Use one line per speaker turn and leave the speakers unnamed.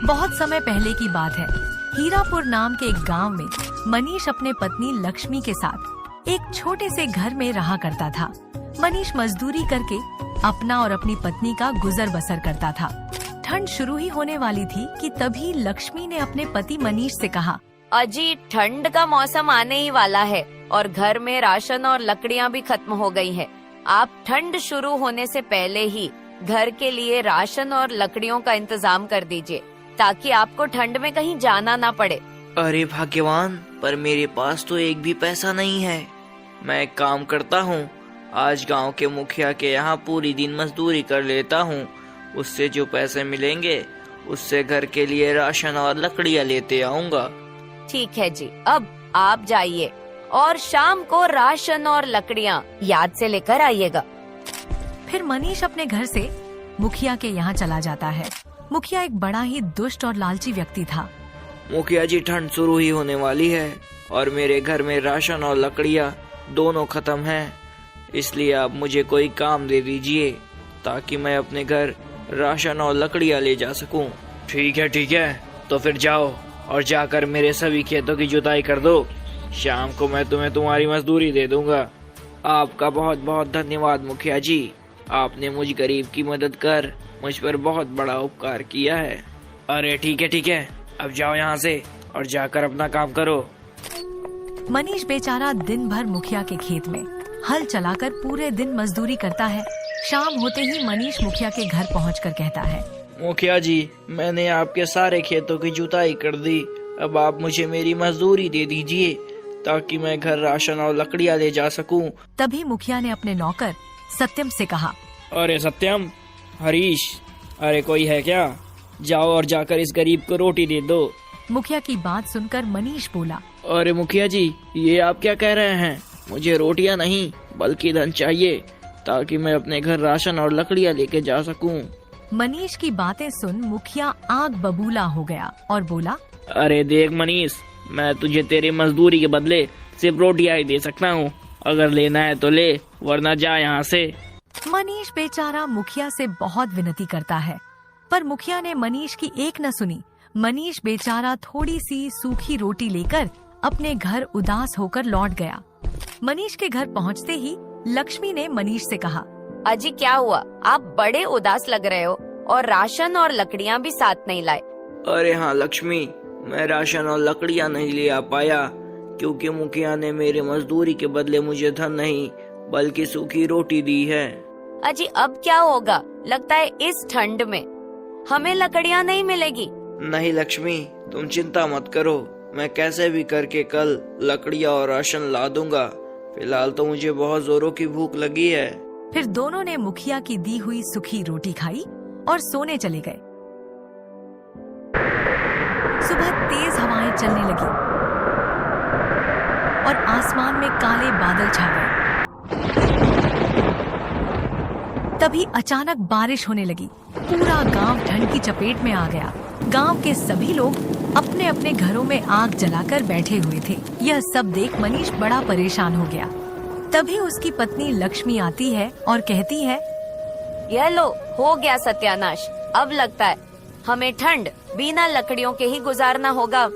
बहुत समय पहले की बात है। हीरापुर नाम के एक गांव में मनीष अपने पत्नी लक्ष्मी के साथ एक छोटे से घर में रहा करता था। मनीष मजदूरी करके अपना और अपनी पत्नी का गुजर बसर करता था। ठंड शुरू ही होने वाली थी कि तभी लक्ष्मी ने अपने पति मनीष से कहा,
अजी ठंड का मौसम आने ही वाला है और घर में राशन और लकड़ियाँ भी खत्म हो गई है। आप ठंड शुरू होने से पहले ही घर के लिए राशन और लकड़ियों का इंतजाम कर दीजिए ताकि आपको ठंड में कहीं जाना ना पड़े।
अरे भाग्यवान, पर मेरे पास तो एक भी पैसा नहीं है। मैं एक काम करता हूँ, आज गांव के मुखिया के यहाँ पूरी दिन मजदूरी कर लेता हूँ। उससे जो पैसे मिलेंगे उससे घर के लिए राशन और लकड़ियाँ लेते आऊँगा।
ठीक है जी, अब आप जाइए और शाम को राशन और लकड़ियाँ याद से लेकर आइएगा।
फिर मनीष अपने घर से मुखिया के यहाँ चला जाता है। मुखिया एक बड़ा ही दुष्ट और लालची व्यक्ति था।
मुखिया जी, ठंड शुरू ही होने वाली है और मेरे घर में राशन और लकड़ियाँ दोनों खत्म हैं, इसलिए आप मुझे कोई काम दे दीजिए ताकि मैं अपने घर राशन और लकड़ियाँ ले जा सकूं। ठीक है, तो फिर जाओ और जाकर मेरे सभी खेतों की जुताई कर दो। शाम को मैं तुम्हें तुम्हारी मजदूरी दे दूंगा। आपका बहुत बहुत धन्यवाद मुखिया जी, आपने मुझ गरीब की मदद कर मुझ पर बहुत बड़ा उपकार किया है। अरे ठीक है, अब जाओ यहाँ से और जाकर अपना काम करो।
मनीष बेचारा दिन भर मुखिया के खेत में हल चलाकर पूरे दिन मजदूरी करता है। शाम होते ही मनीष मुखिया के घर पहुंचकर कहता है,
मुखिया जी, मैंने आपके सारे खेतों की जुताई कर दी। अब आप मुझे मेरी मजदूरी दे दीजिए ताकि मैं घर राशन और लकड़ियाँ ले जा सकूं।
तभी मुखिया ने अपने नौकर सत्यम से कहा,
अरे सत्यम, हरीश, अरे कोई है क्या? जाओ और जाकर इस गरीब को रोटी दे दो।
मुखिया की बात सुनकर मनीष बोला,
अरे मुखिया जी, ये आप क्या कह रहे हैं? मुझे रोटियां नहीं बल्कि धन चाहिए ताकि मैं अपने घर राशन और लकड़ियाँ लेके जा सकूं।
मनीष की बातें सुन मुखिया आग बबूला हो गया और बोला,
अरे देख मनीष, मैं तुझे तेरी मजदूरी के बदले सिर्फ रोटियां ही दे सकता हूँ। अगर लेना है तो ले, वरना जा यहाँ से।
मनीष बेचारा मुखिया से बहुत विनती करता है, पर मुखिया ने मनीष की एक न सुनी। मनीष बेचारा थोड़ी सी सूखी रोटी लेकर अपने घर उदास होकर लौट गया। मनीष के घर पहुंचते ही लक्ष्मी ने मनीष से कहा,
अजी क्या हुआ? आप बड़े उदास लग रहे हो और राशन और लकड़ियाँ भी साथ नहीं लाए।
अरे हाँ लक्ष्मी, मैं राशन और लकड़ियाँ नहीं ले आ पाया क्योंकि मुखिया ने मेरे मजदूरी के बदले मुझे धन नहीं बल्कि सूखी रोटी दी है।
अजी अब क्या होगा? लगता है इस ठंड में हमें लकड़ियाँ नहीं मिलेगी।
नहीं लक्ष्मी, तुम चिंता मत करो, मैं कैसे भी करके कल लकड़ियाँ और राशन ला दूंगा। फिलहाल तो मुझे बहुत जोरों की भूख लगी है।
फिर दोनों ने मुखिया की दी हुई सूखी रोटी खाई और सोने चले गए। सुबह तेज हवाएं चलने लगी और आसमान में काले बादल छा गए। तभी अचानक बारिश होने लगी। पूरा गांव ठंड की चपेट में आ गया। गांव के सभी लोग अपने अपने घरों में आग जलाकर बैठे हुए थे। यह सब देख मनीष बड़ा परेशान हो गया। तभी उसकी पत्नी लक्ष्मी आती है और कहती है,
यह लो, हो गया सत्यानाश। अब लगता है हमें ठंड बिना लकड़ियों के ही गुजारना होगा।